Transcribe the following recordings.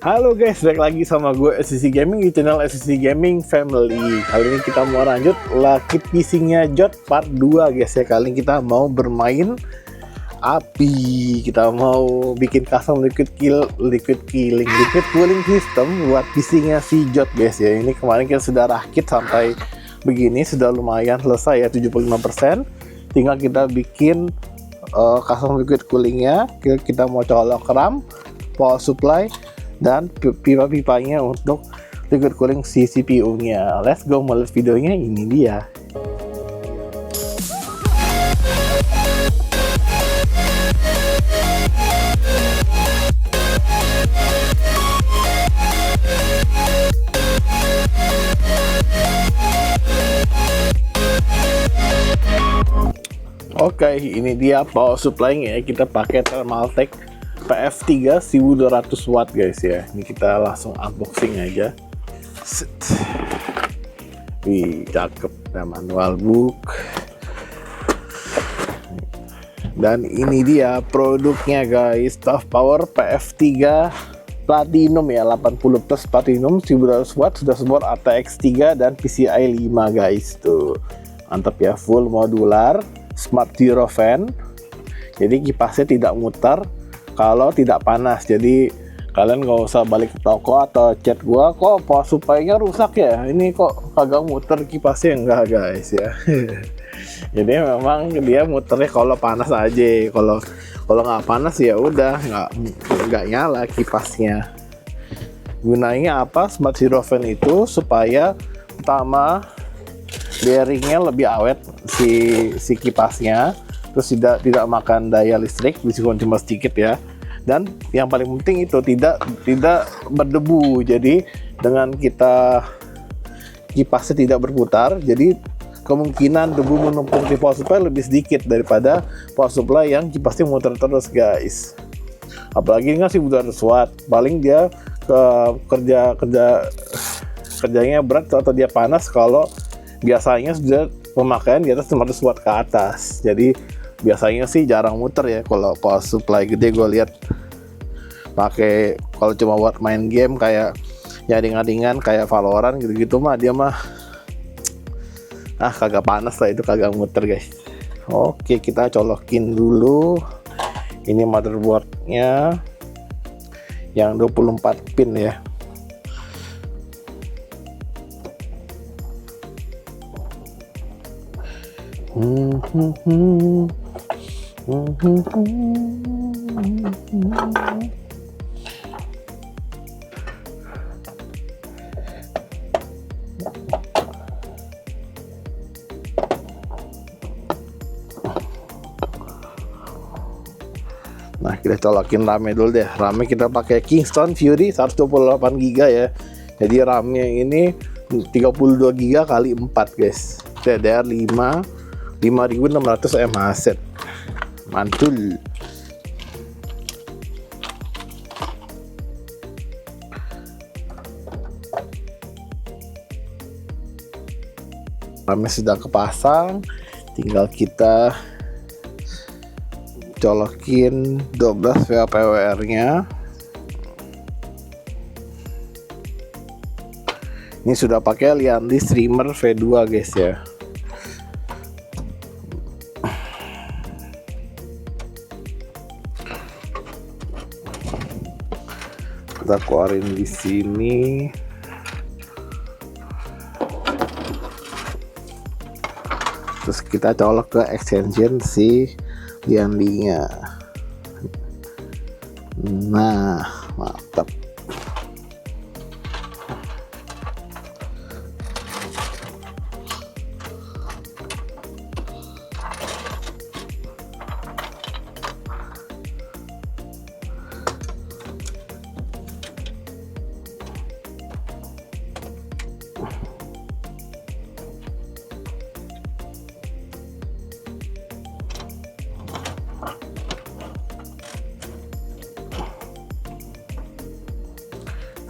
Halo guys, balik lagi sama gue SCC Gaming di channel SCC Gaming Family. Kali ini kita mau lanjut rakit PC-nya Jot part 2 guys ya. Kali ini kita mau bermain api. Kita mau bikin custom liquid cooling system buat PC-nya si Jot guys ya. Ini kemarin kita sudah rakit sampai begini, sudah lumayan selesai ya, 75%. Tinggal kita bikin custom liquid coolingnya. Kita mau colok RAM, power supply, dan pipa-pipanya untuk liquid cooling si CPU-nya. Let's go melihat videonya, ini dia. Oke, ini dia power supply-nya. Kita pakai Thermaltake PF3 1200 watt guys ya. Ini kita langsung unboxing aja. Set. Wih, cakep. Nah, manual book. Dan ini dia produknya guys, Tough Power PF3 Platinum ya, 80 plus Platinum 1200 watt, sudah support ATX 3 dan PCI 5 guys. Tuh mantap ya, full modular, smart zero fan. Jadi kipasnya tidak muter kalau tidak panas. Jadi kalian nggak usah balik ke toko atau chat gua, kok power supply-nya rusak ya, ini kok kagak muter kipasnya. Enggak guys ya. Jadi memang dia muternya kalau panas aja. Kalau nggak panas ya udah nggak nyala kipasnya. Gunanya apa smart zero fan itu? Supaya pertama bearingnya lebih awet si kipasnya, terus tidak makan daya listrik, meskipun cuma sedikit ya. Dan yang paling penting itu tidak berdebu. Jadi dengan kita kipasnya tidak berputar, jadi kemungkinan debu menumpuk di power supply lebih sedikit daripada power supply yang kipasnya muter terus guys. Apalagi ini kan 1200 watt, paling dia kerjanya berat atau dia panas kalau biasanya sudah pemakaian di atas 500 watt ke atas. Jadi biasanya sih jarang muter ya kalau power supply gede. Gue lihat pakai kalau cuma buat main game kayak ringan-ringan kayak Valorant gitu-gitu mah dia mah kagak panas lah, itu kagak muter guys. Oke, kita colokin dulu. Ini motherboardnya yang 24 pin ya. Nah, kita colokin RAM-nya dulu deh. RAM-nya kita pakai Kingston Fury 128 GB ya. Jadi RAM-nya ini 32 GB kali 4 guys. DDR5 5600 mAh. Mantul. RAM-nya sudah kepasang, tinggal kita colokin 12 VPWR-nya. Ini sudah pakai Lianli Streamer V2 guys ya. Kita keluarin di sini. Terus kita colok ke extension si Lianli-nya. Nah, mantap.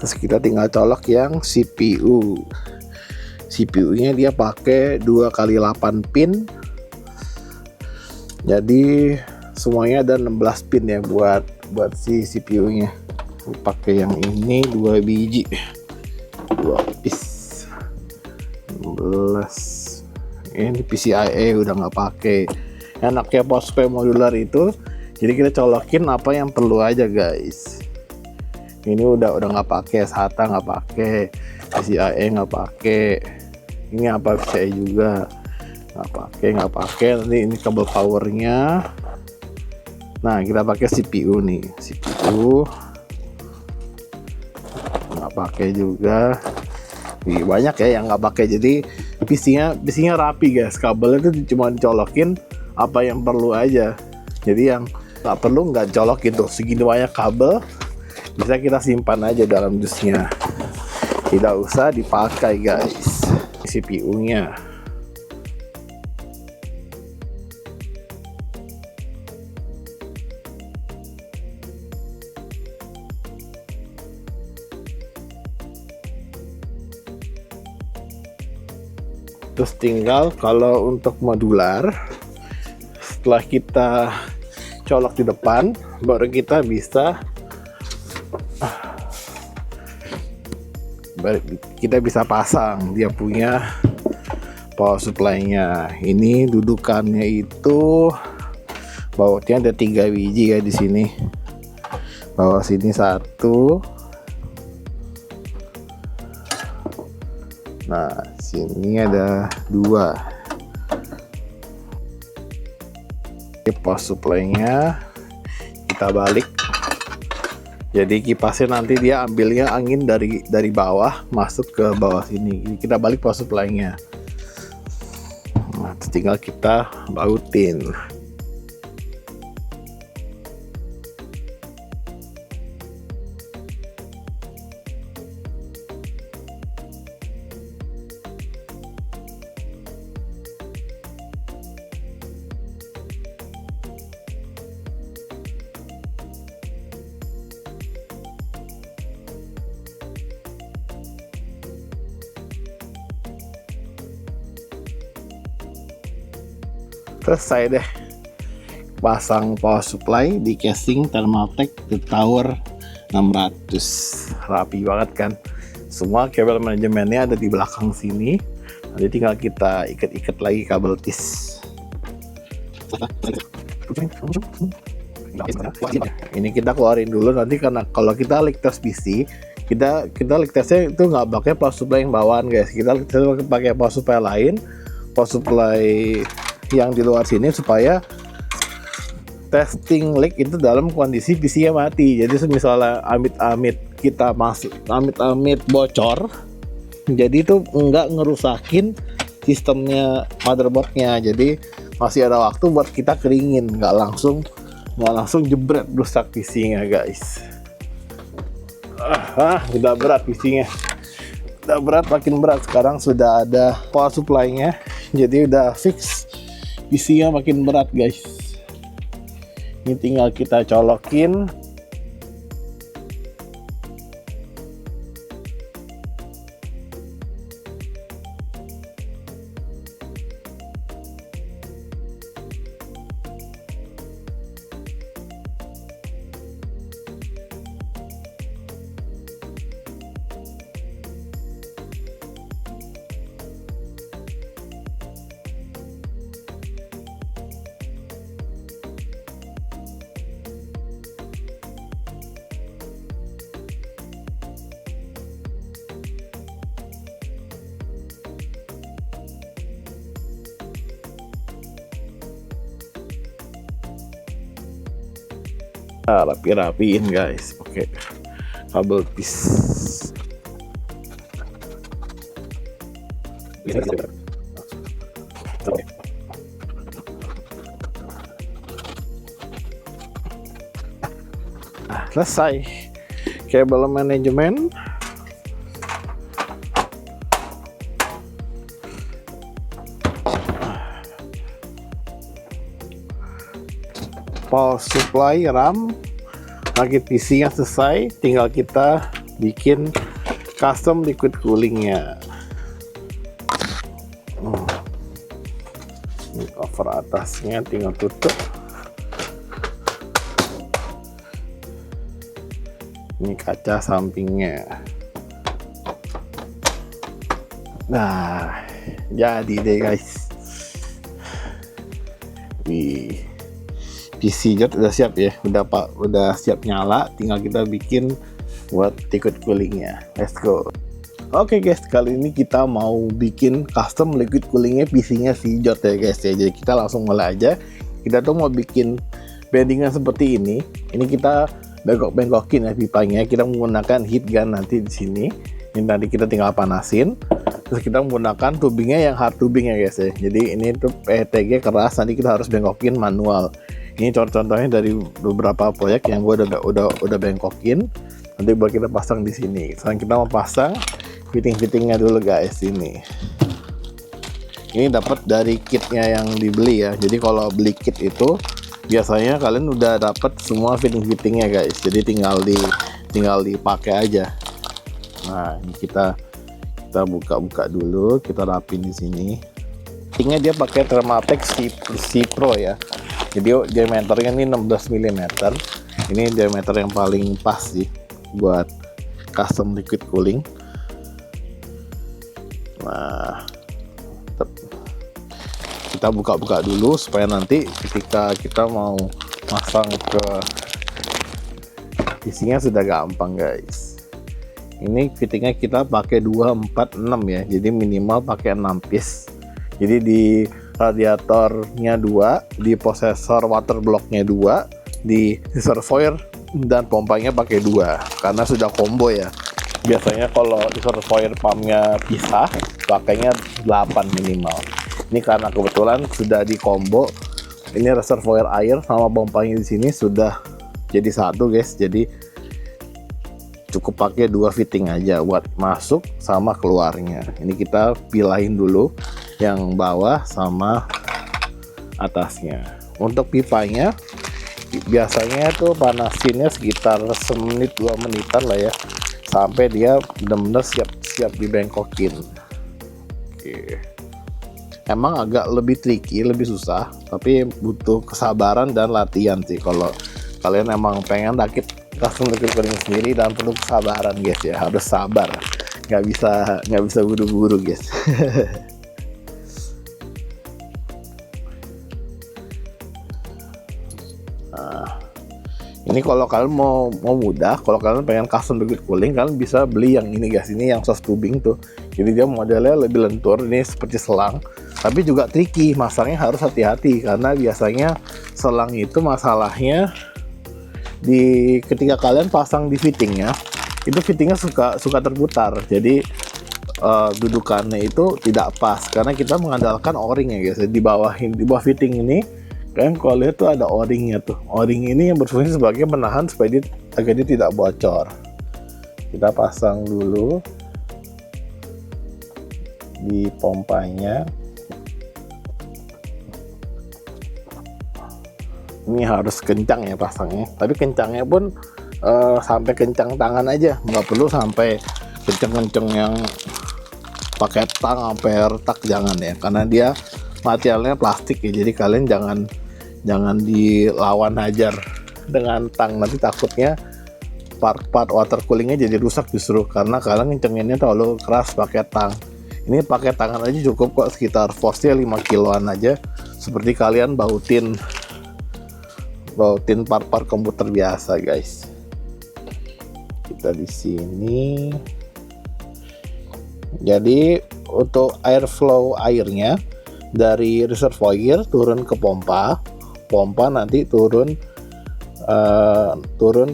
Terus kita tinggal colok yang CPU. CPU-nya dia pakai 2x8 pin. Jadi semuanya ada 16 pin ya buat si CPU-nya. pakai yang ini 2 biji, 2 piece 16. Ini PCIe udah nggak pakai. Enaknya power supply modular itu, jadi kita colokin apa yang perlu aja guys. Ini udah nggak pakai, SATA nggak pakai, PCIe nggak pakai, ini apa PCIe juga nggak pakai. Nanti ini kabel powernya. Nah kita pakai CPU nih, CPU nggak pakai juga. Banyak ya yang nggak pakai, jadi PC-nya rapi guys. Kabelnya itu cuma dicolokin apa yang perlu aja, jadi yang nggak perlu nggak colokin. Tuh segini banyak kabel, bisa kita simpan aja dalam dusnya, tidak usah dipakai guys. CPU-nya terus tinggal kalau untuk modular, setelah kita colok di depan baru kita bisa pasang dia punya power supply-nya. Ini dudukannya itu bautnya ada 3 biji ya di sini. Bawah sini 1. Nah, sini ada 2. Ini power supply-nya kita balik. Jadi kipasnya nanti dia ambilnya angin dari bawah masuk ke bawah sini. Ini kita balik power supply-nya. Nah, tinggal kita bautin. Selesai deh pasang power supply di casing Thermaltake The Tower 600. Rapi banget kan, semua kabel manajemennya ada di belakang sini. Nanti tinggal kita ikat lagi kabel tis. Ini kita keluarin dulu, nanti karena kalau kita leak test PC, kita leak testnya itu nggak pakai power supply yang bawaan guys. Kita pakai power supply lain, power supply yang di luar sini, supaya testing leak itu dalam kondisi PC-nya mati. Jadi misalnya amit-amit kita masuk, amit-amit bocor, jadi itu nggak ngerusakin sistemnya motherboardnya. Jadi masih ada waktu buat kita keringin, nggak langsung jebret rusak PC-nya guys. Udah berat PC-nya, udah berat, makin berat. Sekarang sudah ada power supply-nya, jadi udah fix. PC-nya makin berat guys. Ini tinggal kita colokin. Rapi-rapiin guys pakai kabel pis. Selesai kabel manajemen. Power supply, RAM, rakit PC-nya selesai, tinggal kita bikin custom liquid coolingnya. Ini cover atasnya tinggal tutup. Ini kaca sampingnya. Nah, jadi deh guys. Wih, PC jet udah siap ya, udah siap nyala, tinggal kita bikin buat liquid coolingnya. Let's go. Oke guys, kali ini kita mau bikin custom liquid coolingnya PC-nya si Jot ya guys ya. Jadi kita langsung mulai aja. Kita tuh mau bikin bendingan seperti ini. Ini kita bengkok-bengkokin ya pipanya. Kita menggunakan heat gun nanti di sini. Ini nanti kita tinggal panasin. Terus kita menggunakan tubingnya yang hard tubing ya guys ya. Jadi ini tuh PETG keras, nanti kita harus bengkokin manual. Ini contoh-contohnya dari beberapa proyek yang gue udah bengkokin. Nanti buat kita pasang di sini. Sekarang kita mau pasang fitting-fittingnya dulu guys. Ini dapat dari kitnya yang dibeli ya. Jadi kalau beli kit itu biasanya kalian udah dapat semua fitting-fittingnya guys. Jadi tinggal dipakai aja. Nah ini kita buka dulu, kita rapin di sini. Fittingnya dia pakai Thermaltake C Pro ya. Jadi diameternya ini 16 mm. Ini diameter yang paling pas sih buat custom liquid cooling. Nah, kita buka dulu supaya nanti ketika kita mau masang ke isinya sudah gampang guys. Ini fittingnya kita pakai 246 ya, jadi minimal pakai 6 piece. Jadi di radiatornya 2, di prosesor water blocknya 2, di reservoir dan pompanya pakai 2 karena sudah combo ya. Biasanya kalau reservoir pumpnya pisah pakainya 8 minimal. Ini karena kebetulan sudah di combo. Ini reservoir air sama pompanya di sini sudah jadi satu guys. Jadi cukup pakai 2 fitting aja buat masuk sama keluarnya. Ini kita pilahin dulu yang bawah sama atasnya. Untuk pipanya biasanya tuh panasinnya sekitar semenit 2 menitan lah ya, sampai dia benar-benar siap dibengkokin. Oke. Emang agak lebih tricky, lebih susah, tapi butuh kesabaran dan latihan sih. Kalau kalian emang pengen rakit custom liquid cooling sendiri, dan perlu kesabaran guys ya, harus sabar. Nggak bisa buru-buru guys. Nah, ini kalau kalian mau mudah, kalau kalian pengen custom liquid cooling, kalian bisa beli yang ini guys. Ini yang soft tubing tuh. Jadi dia modelnya lebih lentur, ini seperti selang, tapi juga tricky. Masangnya harus hati-hati karena biasanya selang itu masalahnya ketika kalian pasang di fittingnya, itu fittingnya suka terputar. Jadi dudukannya itu tidak pas karena kita mengandalkan o-ring ya guys. Di bawah fitting ini kalian kalau lihat tuh ada o-ringnya tuh. O-ring ini yang berfungsi sebagai penahan supaya agar dia tidak bocor. Kita pasang dulu di pompanya. Ini harus kencang ya pasangnya, tapi kencangnya pun sampai kencang tangan aja, nggak perlu sampai kenceng-kenceng yang pakai tang sampai retak, jangan ya, karena dia materialnya plastik ya. Jadi kalian jangan dilawan hajar dengan tang, nanti takutnya part water coolingnya jadi rusak justru karena kalian kencenginnya terlalu keras pakai tang. Ini pakai tangan aja cukup kok, sekitar force-nya 5 kiloan aja, seperti kalian bautin part-part komputer biasa guys. Kita di sini. Jadi untuk airflow airnya dari reservoir turun ke pompa nanti turun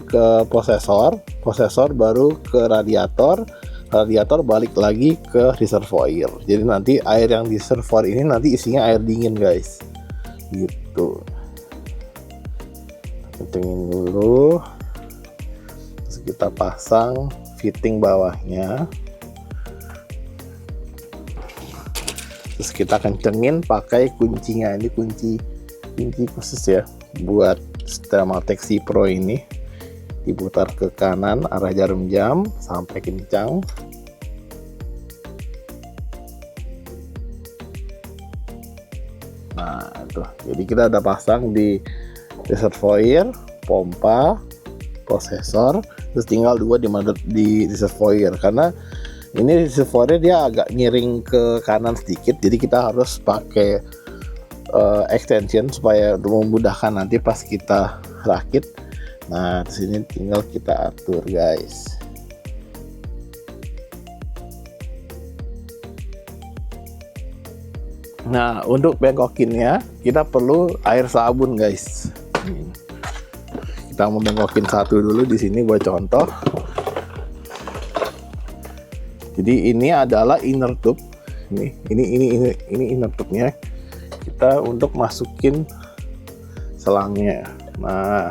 ke prosesor baru ke radiator balik lagi ke reservoir. Jadi nanti air yang di reservoir ini nanti isinya air dingin guys, gitu. Kencengin dulu, terus kita pasang fitting bawahnya, terus kita kencengin pakai kuncinya. Ini kunci khusus ya buat Thermaltake C Pro ini. Diputar ke kanan arah jarum jam sampai kencang. Nah tuh, jadi kita udah pasang di reservoir, pompa, prosesor, terus tinggal 2 di reservoir, karena ini reservoirnya dia agak miring ke kanan sedikit, jadi kita harus pakai extension supaya memudahkan nanti pas kita rakit. Nah di sini tinggal kita atur guys. Nah untuk bengkokinnya kita perlu air sabun guys. Kita mau bengkokin satu dulu di sini buat contoh. Jadi ini adalah inner tube. Ini inner tube-nya. Kita untuk masukin selangnya. Nah,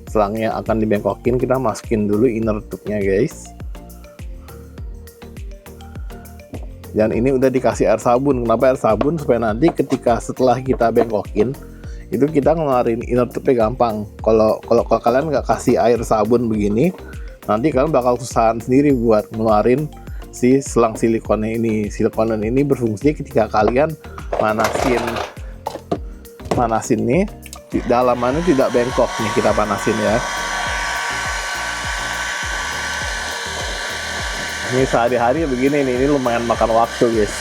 selangnya akan dibengkokin, kita masukin dulu inner tube-nya, guys. Dan ini udah dikasih air sabun. Kenapa air sabun? Supaya nanti ketika setelah kita bengkokin, itu kita ngeluarin inner tube-nya gampang. Kalau kalian nggak kasih air sabun begini, nanti kalian bakal kesusahan sendiri buat ngeluarin si selang silikonnya ini. Silikon ini berfungsi ketika kalian manasin nih, dalamannya tidak bengkok nih, kita panasin ya. Ini sehari-hari begini nih, ini lumayan makan waktu guys.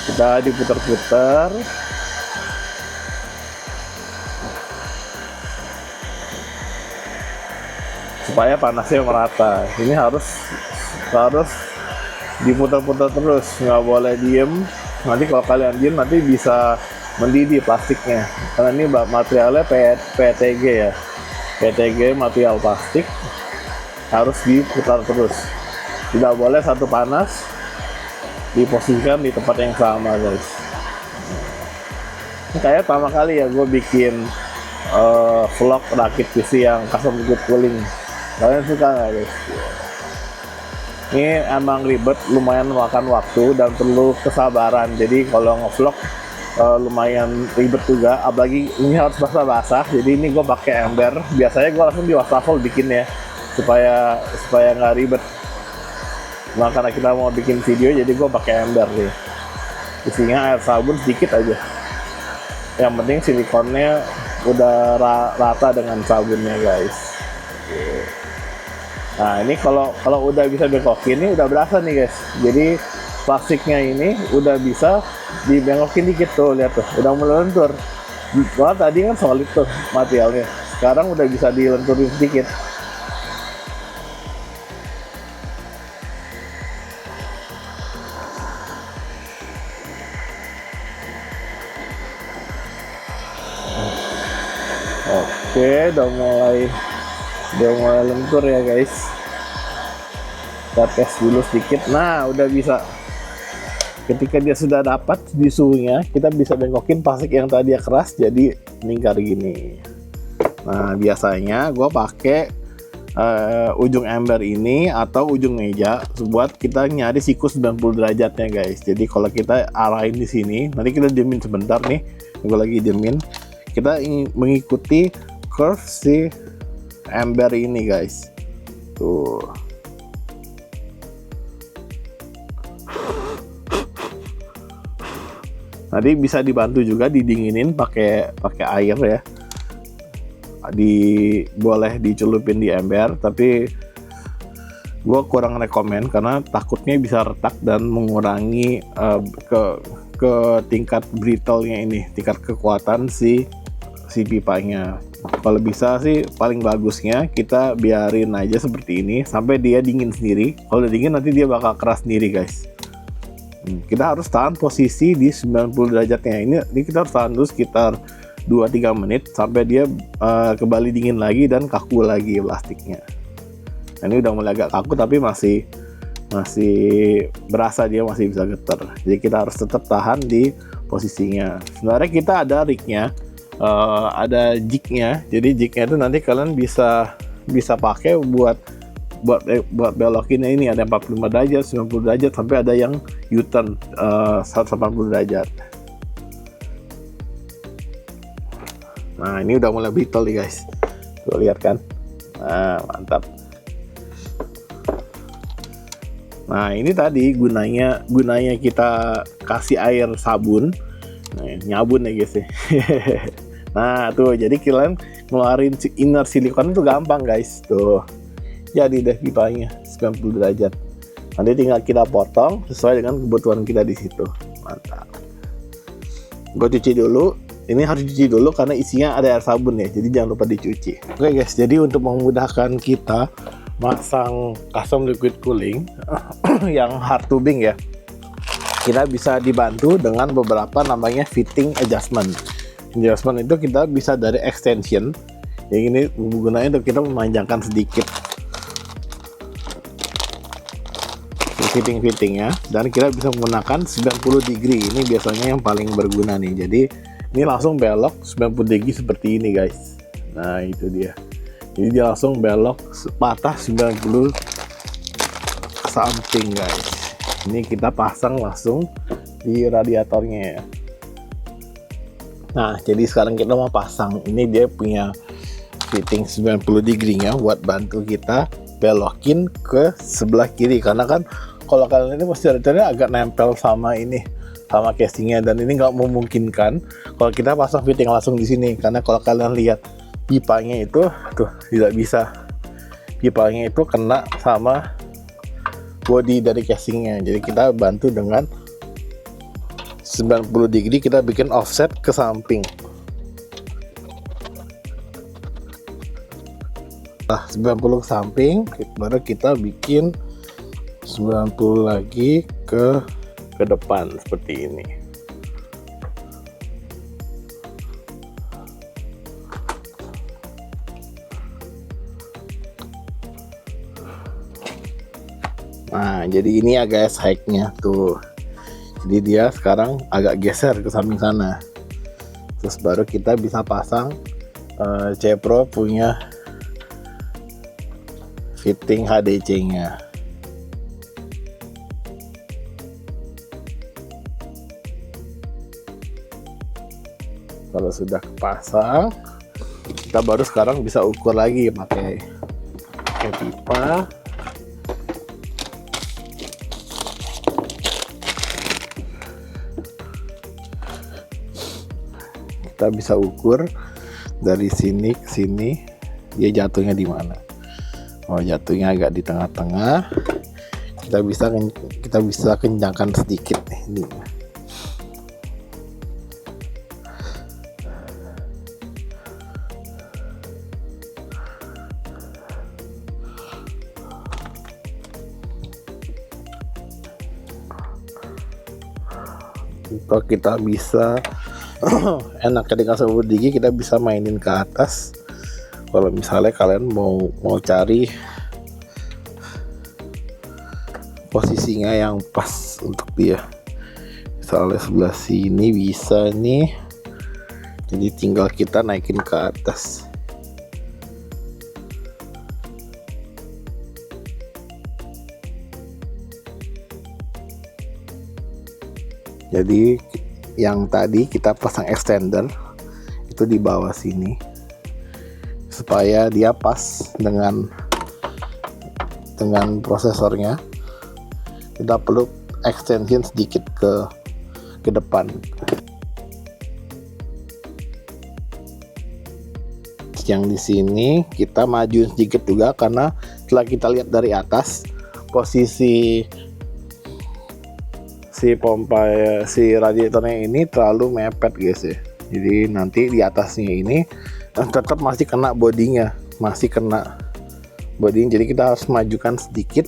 Kita diputar-putar supaya panasnya merata. Ini harus diputar-putar terus, nggak boleh diem. Nanti kalau kalian diem nanti bisa mendidih plastiknya, karena ini materialnya PETG ya. PETG material plastik, harus diputar terus, tidak boleh satu panas diposisikan di tempat yang sama guys. Ini kayak pertama kali ya gue bikin vlog rakit PC yang custom liquid cooling. Kalian suka nggak guys? Ini emang ribet, lumayan makan waktu dan perlu kesabaran. Jadi kalau ngevlog lumayan ribet juga, apalagi ini harus basah-basah. Jadi ini gue pakai ember. Biasanya gue langsung di wastafel bikin ya, supaya nggak ribet. Nah karena kita mau bikin video, jadi gue pakai ember nih. Isinya air sabun sedikit aja. Yang penting silikonnya udah rata dengan sabunnya guys. Nah ini kalau udah bisa bengkokin, ini udah berasa nih guys. Jadi plastiknya ini udah bisa dibengkokin dikit tuh, lihat tuh, udah mulai lentur. Wah tadi kan solid tuh materialnya, sekarang udah bisa dilenturin sedikit. Oke, udah mulai lentur ya guys. Kita tes dulu sedikit. Nah udah bisa. Ketika dia sudah dapat di suhunya, kita bisa bengkokin plastik yang tadi keras jadi lingkar gini. Nah biasanya gue pakai ujung ember ini atau ujung meja buat kita nyari siku 90 derajatnya guys. Jadi kalau kita arahin di sini, nanti kita diemin sebentar nih. Gue lagi diemin. Kita ingin mengikuti curve si ember ini guys. Tuh. Nanti bisa dibantu juga didinginin pakai air ya. Boleh dicelupin di ember, tapi gue kurang rekomen karena takutnya bisa retak dan mengurangi ke tingkat brittle-nya ini, tingkat kekuatan si pipanya. Kalau bisa sih paling bagusnya kita biarin aja seperti ini sampai dia dingin sendiri. Kalau udah dingin nanti dia bakal keras sendiri guys. Kita harus tahan posisi di 90 derajatnya. Ini kita harus tahan dulu sekitar 2-3 menit sampai dia kembali dingin lagi dan kaku lagi plastiknya. Nah, ini udah mulai agak kaku tapi masih berasa dia masih bisa getar. Jadi kita harus tetap tahan di posisinya. Sebenarnya kita ada rignya, ada jignya. Jadi jignya itu nanti kalian bisa pakai buat belokinnya. Ini ada 45 derajat, 90 derajat, sampai ada yang U-turn 180 derajat. Nah ini udah mulai brittle nih guys, tuh lihat kan. Nah mantap. Nah ini tadi gunanya kita kasih air sabun, nah, nyabun ya guys ya. Nah tuh, jadi kalian ngeluarin inner silikon itu gampang guys. Tuh, jadi deh pipanya 90 derajat. Nanti tinggal kita potong sesuai dengan kebutuhan kita di situ. Mantap. Gue cuci dulu. Ini harus dicuci dulu karena isinya ada air sabun ya, jadi jangan lupa dicuci. Oke guys, jadi untuk memudahkan kita masang custom liquid cooling yang hard tubing ya, kita bisa dibantu dengan beberapa namanya fitting adjustment. Adjustment itu kita bisa dari extension. Yang ini gunanya untuk kita memanjangkan sedikit fitting-fittingnya, dan kita bisa menggunakan 90 degree. Ini biasanya yang paling berguna nih. Jadi ini langsung belok 90 degree seperti ini guys. Nah itu dia. Jadi dia langsung belok patah 90 ke samping guys. Ini kita pasang langsung di radiatornya ya. Nah jadi sekarang kita mau pasang. Ini dia punya fitting 90 degree nya buat bantu kita belokin ke sebelah kiri, karena kan kalau kalian ini pasti radiatornya agak nempel sama ini, sama casingnya, dan ini nggak memungkinkan kalau kita pasang fitting langsung di sini, karena kalau kalian lihat pipanya itu tuh tidak bisa, pipanya itu kena sama body dari casingnya. Jadi kita bantu dengan 90 degree, kita bikin offset ke samping. Nah 90 ke samping, baru kita bikin 90 lagi ke depan seperti ini. Nah jadi ini ya guys hacknya tuh, jadi dia sekarang agak geser ke samping sana, terus baru kita bisa pasang C-Pro punya fitting HDC nya. Kalau sudah kepasang, kita baru sekarang bisa ukur lagi pakai pipa. Kita bisa ukur dari sini ke sini dia jatuhnya di mana. Oh jatuhnya agak di tengah-tengah. Kita bisa kencangkan sedikit nih ini. Atau kita bisa enak ketika 10 gigi kita bisa mainin ke atas. Kalau misalnya kalian mau cari posisinya yang pas untuk dia, misalnya sebelah sini bisa nih, jadi tinggal kita naikin ke atas. Jadi yang tadi kita pasang extender itu di bawah sini supaya dia pas dengan prosesornya. Kita perlu extension sedikit ke depan. Yang di sini kita maju sedikit juga, karena setelah kita lihat dari atas posisi si radiatornya ini terlalu mepet guys ya. Jadi nanti di atasnya ini tetap masih kena bodinya, jadi kita harus majukan sedikit.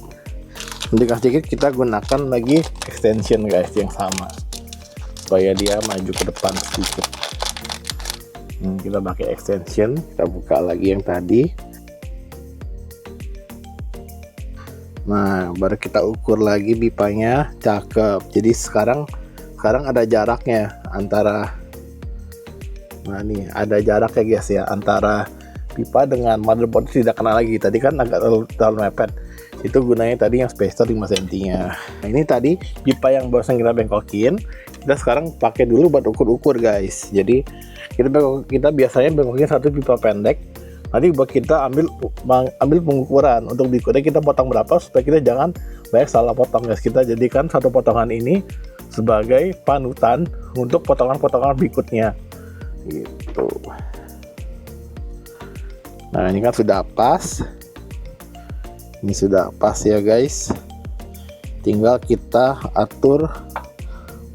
Untuk sedikit kita gunakan lagi extension guys yang sama supaya dia maju ke depan sedikit. Kita pakai extension, kita buka lagi yang tadi. Nah baru kita ukur lagi pipanya, cakep. Jadi sekarang ada jaraknya antara, nah nih ada jaraknya guys ya, antara pipa dengan motherboard tidak kena lagi. Tadi kan agak terlalu mepet, itu gunanya tadi yang spacer 5 cm nya. Nah ini tadi pipa yang barusan kita bengkokin, kita sekarang pakai dulu buat ukur-ukur guys. Jadi kita biasanya bengkokin satu pipa pendek, nanti buat kita ambil pengukuran. Untuk diukurnya kita potong berapa supaya kita jangan banyak salah potong guys. Kita jadikan satu potongan ini sebagai panutan untuk potongan-potongan berikutnya gitu. gitu. Nah ini kan sudah pas, ini sudah pas ya guys, tinggal kita atur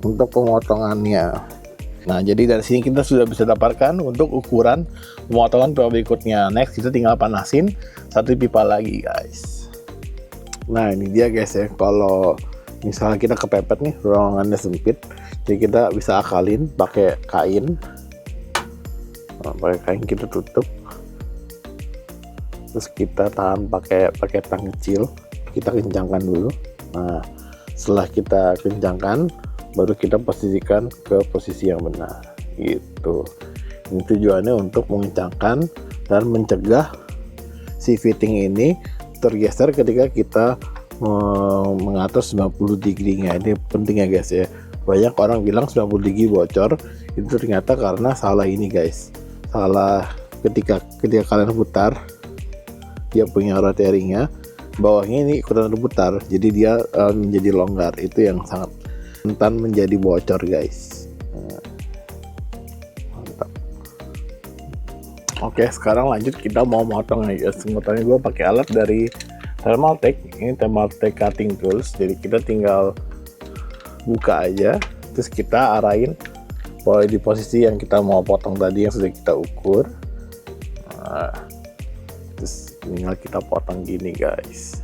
untuk pemotongannya. Nah jadi dari sini kita sudah bisa dapatkan untuk ukuran pemotongan pipa berikutnya. Next kita tinggal panasin satu pipa lagi guys. Nah ini dia guys ya, kalau misalnya kita kepepet nih, ruangannya sempit, jadi kita bisa akalin pakai kain. Nah, pakai kain kita tutup, terus kita tahan pakai tang kecil, kita kencangkan dulu. Nah setelah kita kencangkan, baru kita posisikan ke posisi yang benar gitu. Ini tujuannya untuk mengencangkan dan mencegah si fitting ini tergeser ketika kita mengatur 90 degree-nya. Ini penting ya guys ya, banyak orang bilang 90 degree bocor, itu ternyata karena salah ini guys, salah ketika kalian putar, dia punya rotaringnya, bawahnya ini ikutan berputar, jadi dia menjadi longgar, itu yang sangat rentan menjadi bocor guys. Mantap. Oke sekarang lanjut, kita mau motong aja. Motongnya gue pakai alat dari Thermaltake, ini Thermaltake cutting tools. Jadi kita tinggal buka aja, terus kita arahin di posisi yang kita mau potong tadi yang sudah kita ukur. Nah, terus tinggal kita potong gini guys.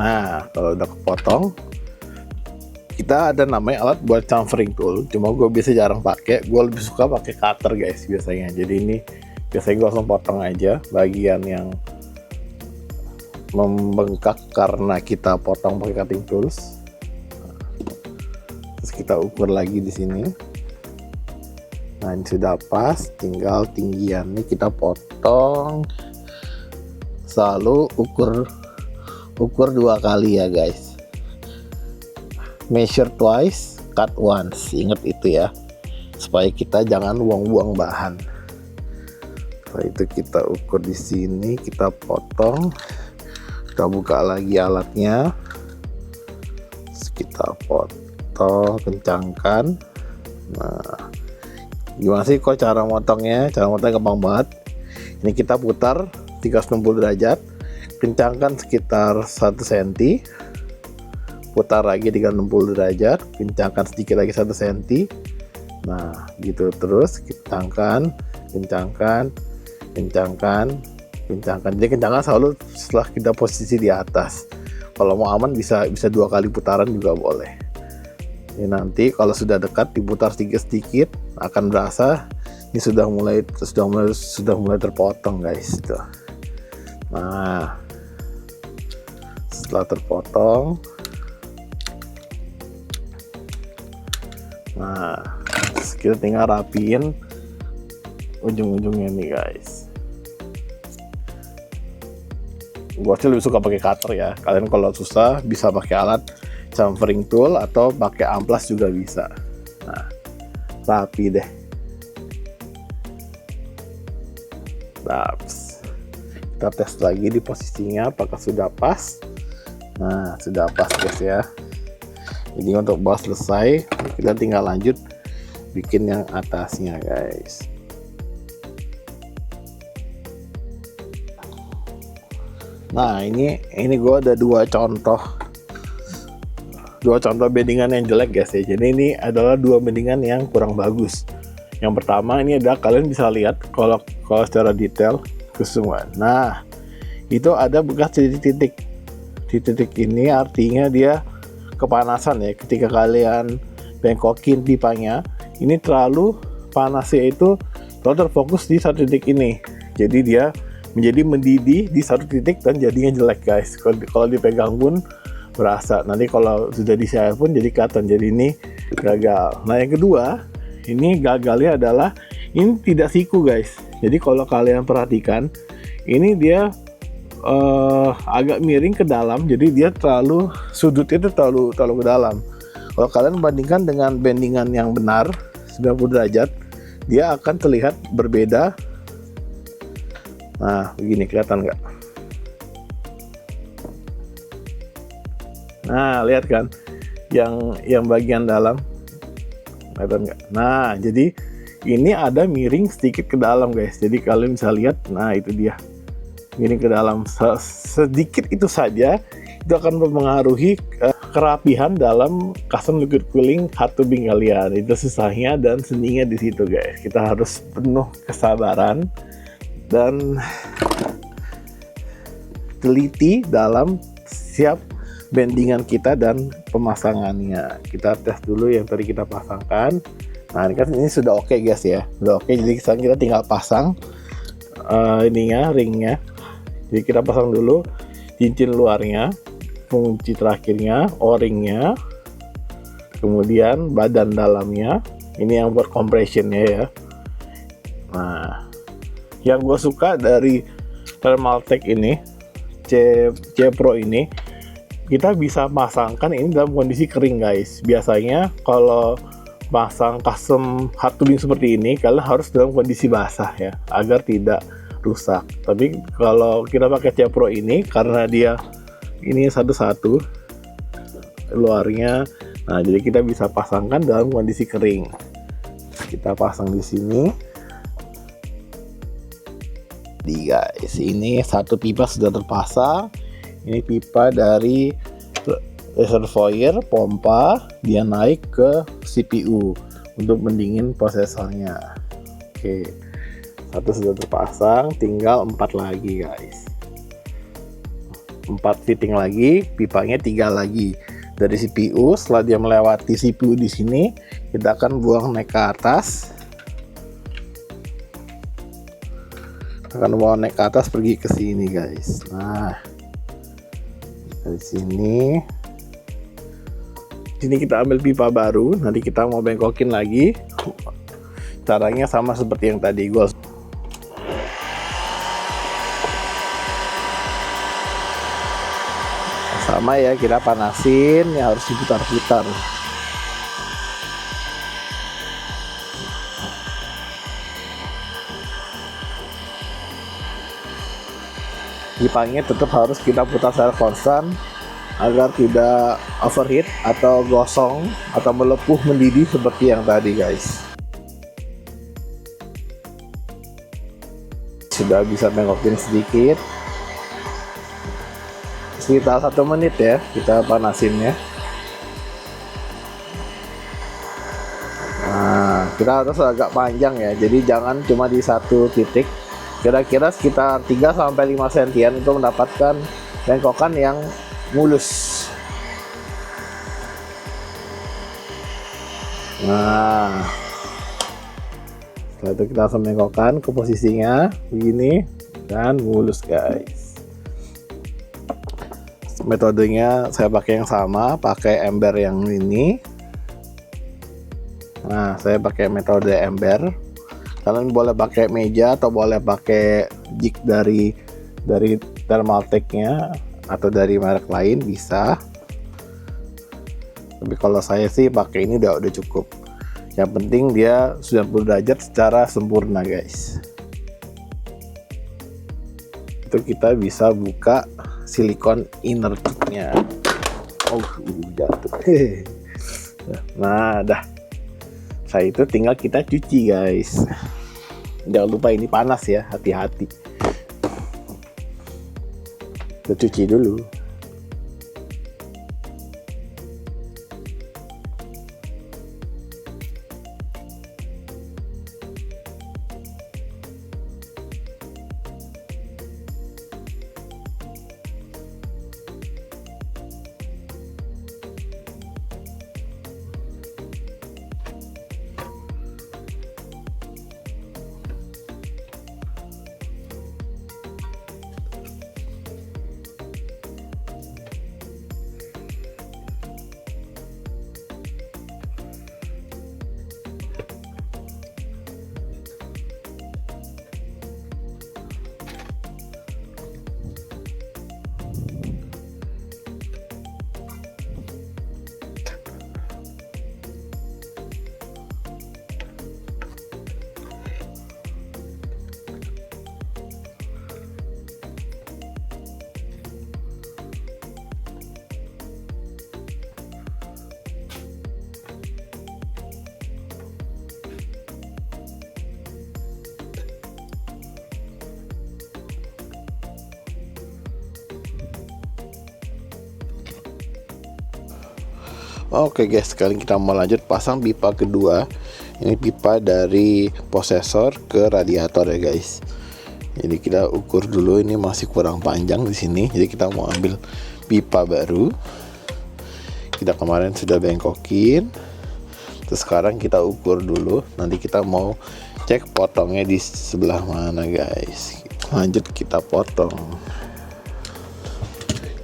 Nah kalau udah kepotong, kita ada namanya alat buat chamfering tool, cuma gue biasa jarang pakai, gue lebih suka pakai cutter guys biasanya. Jadi ini biasanya gue langsung potong aja bagian yang membengkak karena kita potong pakai cutting tools. Terus kita ukur lagi di sini. Nah ini sudah pas, tinggal tinggiannya kita potong. Selalu ukur 2 kali ya guys. Measure twice, cut once. Ingat itu ya, supaya kita jangan buang-buang bahan. Setelah itu kita ukur di sini, kita potong, kita buka lagi alatnya, terus kita potong, kencangkan. Nah, gimana sih kok cara motongnya? Cara motongnya gampang banget. Ini kita putar 360 derajat, kencangkan sekitar 1 cm, putar lagi 360 derajat, kencangkan sedikit lagi 1 cm. Nah gitu terus, kencangkan. Jadi kencangkan selalu setelah kita posisi di atas. Kalau mau aman bisa 2 kali putaran juga boleh. Ini nanti kalau sudah dekat diputar sedikit akan berasa ini sudah mulai terpotong guys. Tuh. Nah setelah terpotong, nah kita tinggal rapiin ujung-ujungnya nih guys. Gua sih lebih suka pakai cutter ya, kalian kalau susah bisa pakai alat chamfering tool atau pakai amplas juga bisa. Nah rapi deh. Kita tes lagi di posisinya apakah sudah pas. Nah sudah pas guys ya. Jadi untuk bawah selesai, kita tinggal lanjut bikin yang atasnya guys. Nah ini gue ada dua contoh bendingan yang jelek guys ya. Jadi ini adalah 2 bendingan yang kurang bagus. Yang pertama ini adalah, kalian bisa lihat kalau secara detail ke semua. Nah itu ada bekas titik-titik. Titik ini artinya dia kepanasan ya. Ketika kalian bengkokin pipanya, ini terlalu panasnya itu terlalu terfokus di satu titik ini. Jadi dia menjadi mendidih di satu titik dan jadinya jelek guys. Kalau dipegang pun berasa. Nanti kalau sudah di-share pun jadi kelihatan. Jadi ini gagal. Nah yang kedua, ini gagalnya adalah ini tidak siku guys. Jadi kalau kalian perhatikan, ini dia agak miring ke dalam, jadi dia sudutnya itu terlalu ke dalam. Kalau kalian bandingkan dengan bendingan yang benar 90 derajat, dia akan terlihat berbeda. Nah, begini, kelihatan nggak? Nah, lihat kan, yang bagian dalam, kelihatan nggak? Nah, jadi ini ada miring sedikit ke dalam guys. Jadi kalian bisa lihat, nah itu dia, miring ke dalam sedikit itu saja, itu akan mempengaruhi kerapihan dalam custom liquid cooling hot tubing kalian. Itu susahnya dan seninya di situ guys. Kita harus penuh kesabaran dan teliti dalam siap bendingan kita dan pemasangannya. Kita tes dulu yang tadi kita pasangkan. Nah ini kan ini sudah oke guys ya, sudah oke. Jadi sekarang kita tinggal pasang ininya, ringnya. Jadi kita pasang dulu cincin luarnya, kunci terakhirnya, o-ringnya, kemudian badan dalamnya. Ini yang buat compressionnya ya. Nah, yang gue suka dari Thermaltake ini, C Pro ini, kita bisa pasangkan ini dalam kondisi kering guys. Biasanya kalau pasang custom hot tubing seperti ini, kalian harus dalam kondisi basah ya, agar tidak rusak. Tapi kalau kita pakai C Pro ini, karena dia ini satu-satu luarnya, nah jadi kita bisa pasangkan dalam kondisi kering. Kita pasang di sini. Guys, ini satu pipa sudah terpasang. Ini pipa dari reservoir pompa, dia naik ke CPU untuk mendingin prosesornya. Oke, satu sudah terpasang, tinggal 4 lagi guys. 4 fitting lagi, pipanya 3 lagi dari CPU. Setelah dia melewati CPU di sini, kita akan buang naik ke atas. Akan bawa naik ke atas, pergi ke sini guys. Nah, dari sini kita ambil pipa baru. Nanti kita mau bengkokin lagi. Caranya sama seperti yang tadi gue. Sama ya, kita panasin, ya harus diputar-putar. Pipanya tetap harus kita putar secara konstan agar tidak overheat atau gosong atau melepuh mendidih seperti yang tadi guys. Sudah bisa bengkokin sedikit, sekitar 1 menit ya kita panasinnya. Nah, kita harus agak panjang ya, jadi jangan cuma di satu titik. Kira-kira sekitar 3-5 sentian untuk mendapatkan bengkokan yang mulus. Nah, setelah itu kita langsung bengkokkan ke posisinya begini dan mulus guys. Metodenya saya pakai yang sama, pakai ember yang ini. Nah, saya pakai metode ember. Kalian boleh pakai meja atau boleh pakai jig dari Thermaltake-nya atau dari merek lain bisa. Tapi kalau saya sih pakai ini udah cukup. Yang penting dia 90 derajat secara sempurna guys. Itu kita bisa buka silikon inner tube-nya. Oh, jatuh. Nah, dah. Setelah itu tinggal kita cuci guys. Jangan lupa ini panas ya, hati-hati. Kita cuci dulu. Oke guys, sekarang kita mau lanjut pasang pipa kedua. Ini pipa dari prosesor ke radiator ya guys. Jadi kita ukur dulu, ini masih kurang panjang di sini. Jadi kita mau ambil pipa baru. Kita kemarin sudah bengkokin. Terus sekarang kita ukur dulu. Nanti kita mau cek potongnya di sebelah mana guys. Lanjut kita potong.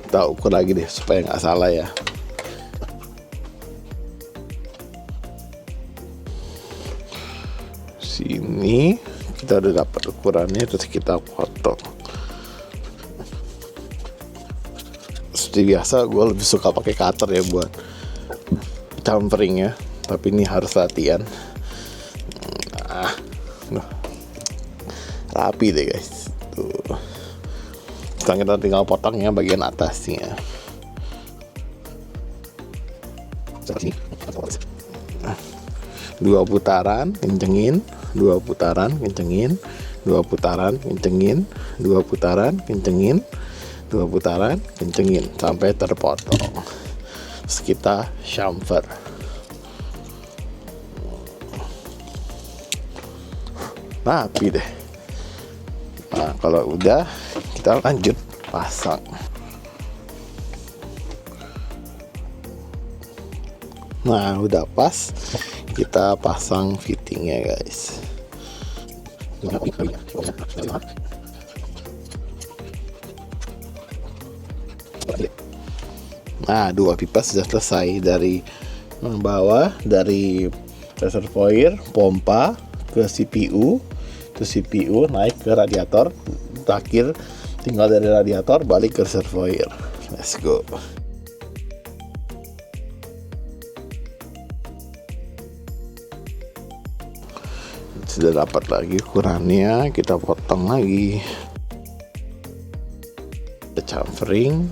Kita ukur lagi deh supaya nggak salah ya. Sini kita udah dapat ukurannya, terus kita potong. Seperti biasa gue lebih suka pakai cutter ya buat chamfering ya, tapi ini harus latihan. Rapi deh guys tuh. Sekarang kita tinggal potongnya bagian atasnya. Dua putaran kencengin, dua putaran kencengin, dua putaran kencengin, dua putaran kencengin, dua putaran kencengin sampai terpotong. Terus kita chamfer. Rapi deh. Nah kalau udah, kita lanjut pasang. Nah udah pas, kita pasang fittingnya guys. Nah dua pipa sudah selesai, dari bawah, dari reservoir pompa ke CPU, terus CPU naik ke radiator, terakhir tinggal dari radiator balik ke reservoir. Let's go. Sudah dapat lagi ukurannya, kita potong lagi. Kita chamfering.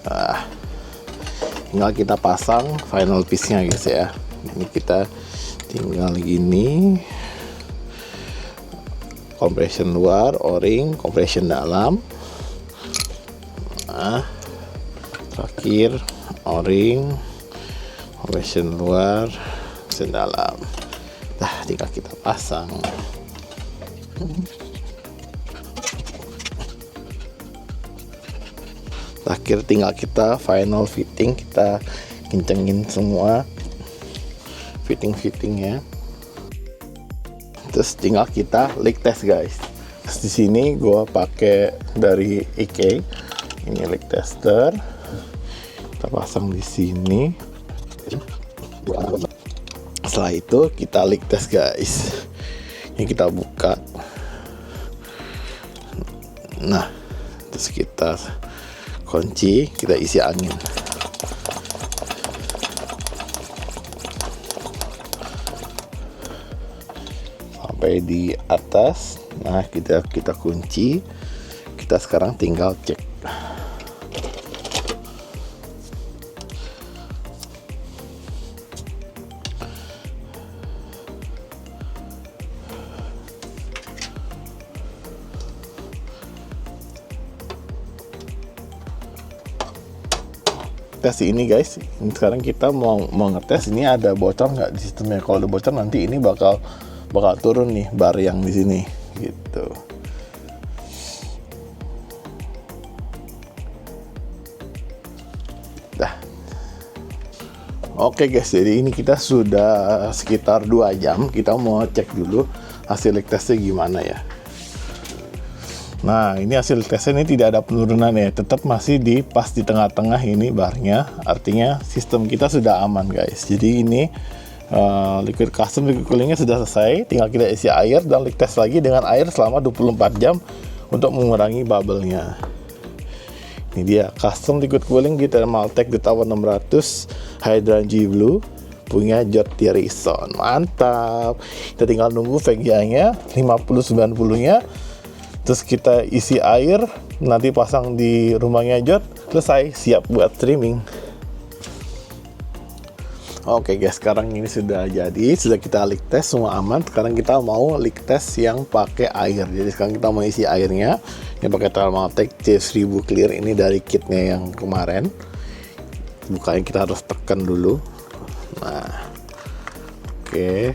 Nah, tinggal kita pasang final piece nya guys ya. Ini kita tinggal gini, compression luar, o-ring, compression dalam. Nah, terakhir o-ring, compression luar, compression dalam. Nah, tinggal kita pasang. Terakhir tinggal kita final fitting, kita kencengin semua fitting-fittingnya. Terus tinggal kita leak test guys. Terus di sini gua pakai dari IK. Ini leak tester. Kita pasang di sini. Setelah itu kita leak test guys. Ini kita buka. Nah, terus kita kunci, kita isi angin. Sampai di atas. Nah, kita kunci. Kita sekarang tinggal cek. Tes ini guys, sekarang kita mau ngetes ini ada bocor nggak di sistemnya. Kalau ada bocor nanti ini bakal turun nih bar yang di sini gitu. Dah. Oke guys, jadi ini kita sudah sekitar 2 jam. Kita mau cek dulu hasil leak testnya gimana ya. Nah, ini hasil tesnya, ini tidak ada penurunan ya, tetap masih pas di tengah-tengah ini barnya, artinya sistem kita sudah aman guys. Jadi ini liquid coolingnya sudah selesai, tinggal kita isi air dan leak test lagi dengan air selama 24 jam untuk mengurangi bubble-nya. Ini dia custom liquid cooling di Thermaltake di Tower 600 Hydrangea Blue punya George Thierryson. Mantap. Kita tinggal nunggu VGA-nya 50-90-nya. Terus kita isi air, nanti pasang di rumahnya George, selesai, siap buat streaming. Oke guys, sekarang ini sudah jadi, sudah kita leak test, semua aman. Sekarang kita mau leak test yang pakai air. Jadi sekarang kita mau isi airnya yang pakai Thermaltake C1000 Clear, ini dari kitnya yang kemarin. Bukanya kita harus tekan dulu. Nah, oke.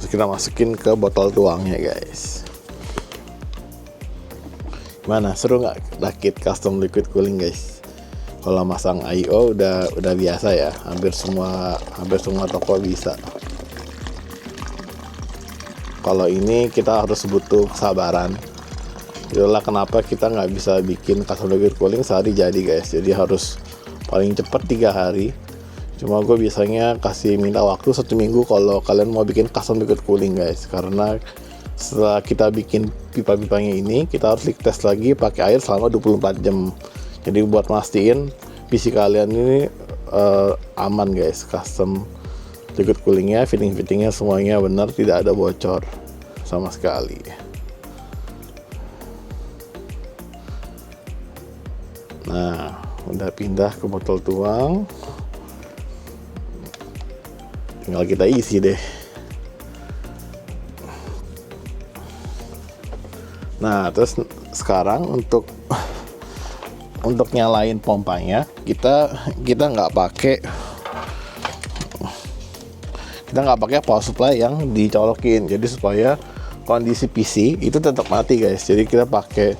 Terus kita masukin ke botol tuangnya guys. Gimana, seru nggak rakit custom liquid cooling guys? Kalau masang I/O udah biasa ya, hampir semua toko bisa. Kalau ini kita harus butuh kesabaran. Itulah kenapa kita nggak bisa bikin custom liquid cooling sehari jadi guys. Jadi harus paling cepat 3 hari. Cuma gue biasanya kasih minta waktu 1 minggu kalau kalian mau bikin custom liquid cooling guys, karena setelah kita bikin pipa-pipanya ini, kita harus leak test lagi pakai air selama 24 jam. Jadi buat mastiin PC kalian ini aman guys, custom liquid coolingnya, fitting-fittingnya semuanya benar, tidak ada bocor sama sekali. Nah, udah pindah ke botol tuang, tinggal kita isi deh. Nah, terus sekarang untuk nyalain pompanya, kita nggak pakai power supply yang dicolokin. Jadi supaya kondisi PC itu tetap mati guys. Jadi kita pakai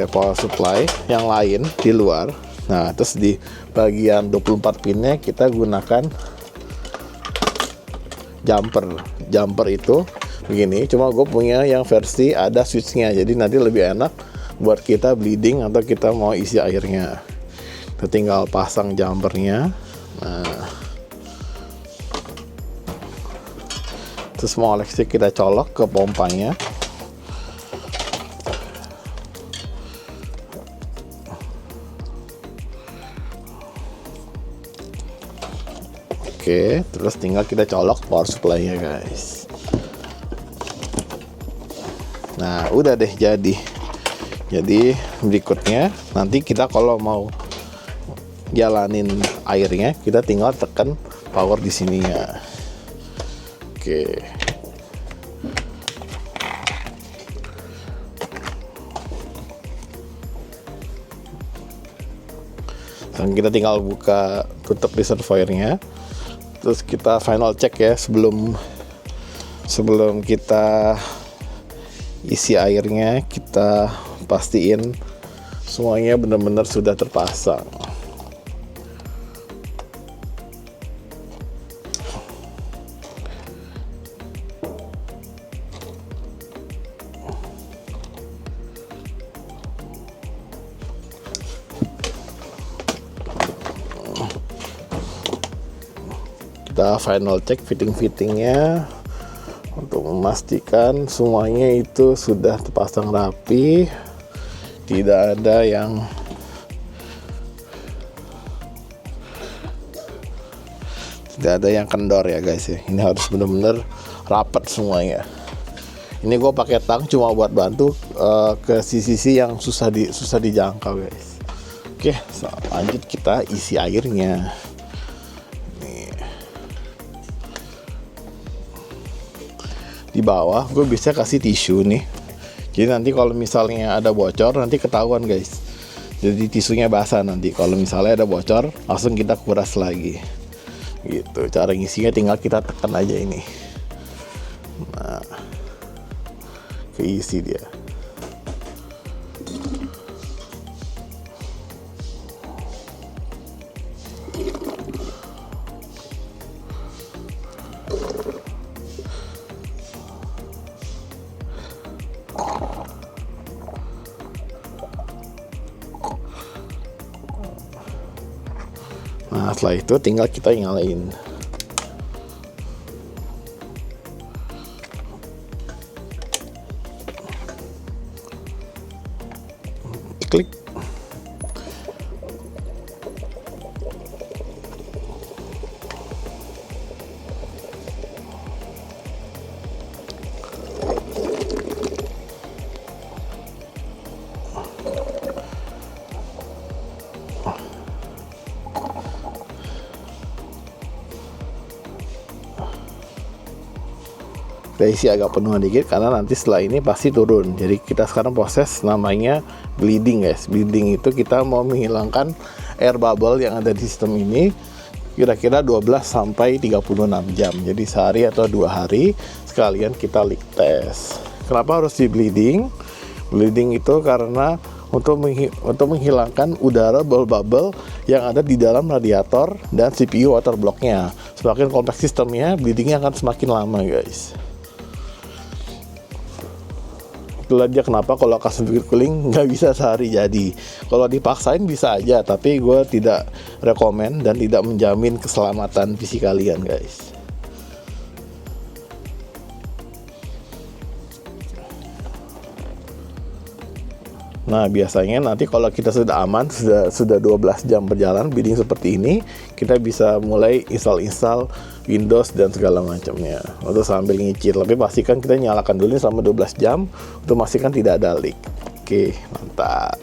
power supply yang lain di luar. Nah, terus di bagian 24 pinnya kita gunakan jumper itu begini. Cuma gue punya yang versi ada switchnya, jadi nanti lebih enak buat kita bleeding atau kita mau isi airnya. Kita tinggal pasang jumpernya. Nah, terus mau listrik kita colok ke pompanya. Oke, terus tinggal kita colok power supply-nya guys. Nah, udah deh jadi. Jadi berikutnya nanti kita kalau mau jalanin airnya, kita tinggal tekan power di sininya. Oke. Dan kita tinggal buka tutup reservoirnya. Terus kita final check ya sebelum kita isi airnya, kita pastiin semuanya benar-benar sudah terpasang. Kita final check fitting-fittingnya untuk memastikan semuanya itu sudah terpasang rapi, tidak ada yang kendor ya guys ya. Ini harus benar-benar rapat semuanya. Ini gue pakai tang cuma buat bantu ke sisi-sisi yang susah dijangkau guys. Oke, lanjut kita isi airnya. Di bawah gue bisa kasih tisu nih, jadi nanti kalau misalnya ada bocor nanti ketahuan guys, jadi tisunya basah. Nanti kalau misalnya ada bocor langsung kita kuras lagi gitu. Cara ngisinya tinggal kita tekan aja ini. Nah, keisi dia. Nah, setelah itu tinggal kita nyalain. Klik. kita isi agak penuh dikit karena nanti setelah ini pasti turun. Jadi kita sekarang proses namanya bleeding guys. Bleeding itu kita mau menghilangkan air bubble yang ada di sistem ini kira-kira 12 sampai 36 jam. Jadi sehari atau 2 hari sekalian kita leak test. Kenapa harus di bleeding? Bleeding itu karena untuk menghilangkan udara bubble yang ada di dalam radiator dan CPU water blocknya. Semakin kompleks sistemnya, bleedingnya akan semakin lama guys. Itulah dia kenapa kalau custom liquid cooling nggak bisa sehari jadi. Kalau dipaksain bisa aja, tapi gue tidak rekomen dan tidak menjamin keselamatan PC kalian guys. Nah biasanya nanti kalau kita sudah aman, sudah 12 jam berjalan bleeding seperti ini, kita bisa mulai install Windows dan segala macamnya untuk sambil nyicil. Tapi pastikan kita nyalakan dulu selama 12 jam untuk memastikan tidak ada leak. Oke, mantap.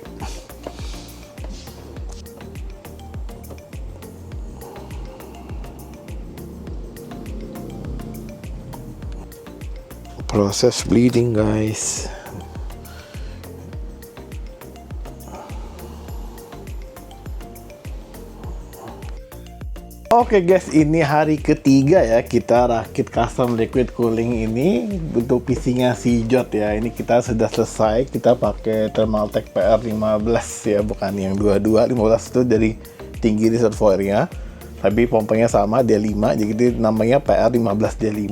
Proses bleeding guys. Oke guys, ini hari ketiga ya kita rakit custom liquid cooling ini untuk PC-nya si Jot ya. Ini kita sudah selesai, kita pakai Thermaltake PR15 ya, bukan yang 22. 15 itu dari tinggi reservoirnya, tapi pompanya sama D5, jadi namanya PR15 D5.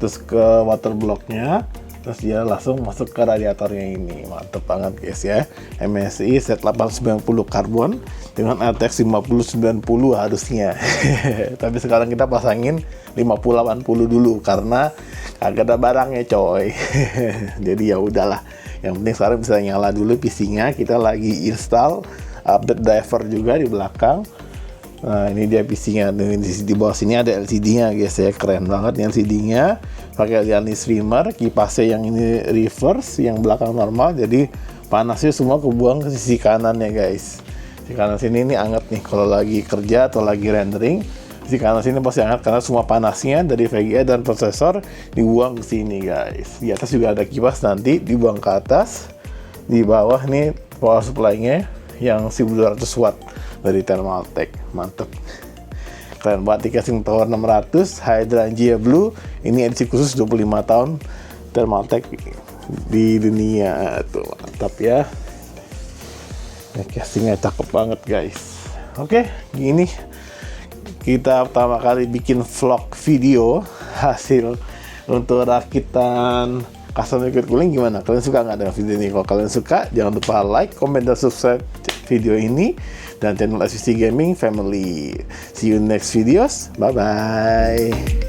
Terus ke water blocknya, terus dia langsung masuk ke radiatornya ini. Mantep banget guys ya. MSI Z890 karbon dengan RTX 5090 harusnya. Tapi sekarang kita pasangin 5080 dulu karena kagak ada barangnya coy. Jadi ya udahlah. Yang penting sekarang bisa nyala dulu PC-nya. Kita lagi install update driver juga di belakang. Nah ini dia PC-nya, di bawah sini ada LCD-nya guys ya, keren banget nih LCD-nya. Pakai liane streamer, kipasnya yang ini reverse, yang belakang normal, jadi panasnya semua kebuang ke sisi kanan ya guys. Sisi kanan sini ini anget nih kalau lagi kerja atau lagi rendering. Sisi kanan sini pasti hangat karena semua panasnya dari VGA dan prosesor dibuang ke sini guys. Di atas juga ada kipas, nanti dibuang ke atas. Di bawah nih power supply-nya yang 1200 watt dari Thermaltake. Mantep, keren banget. Dikasih tower 600 Hydrangea Blue, ini edisi khusus 25 tahun Thermaltake di dunia tuh. Mantap ya, casingnya cakep banget guys. Oke, gini kita pertama kali bikin vlog video hasil untuk rakitan custom liquid cooling. Gimana, kalian suka nggak dengan video ini? Kalau kalian suka, jangan lupa like, comment, dan subscribe video ini dan channel SVC Gaming Family. See you next videos. Bye bye.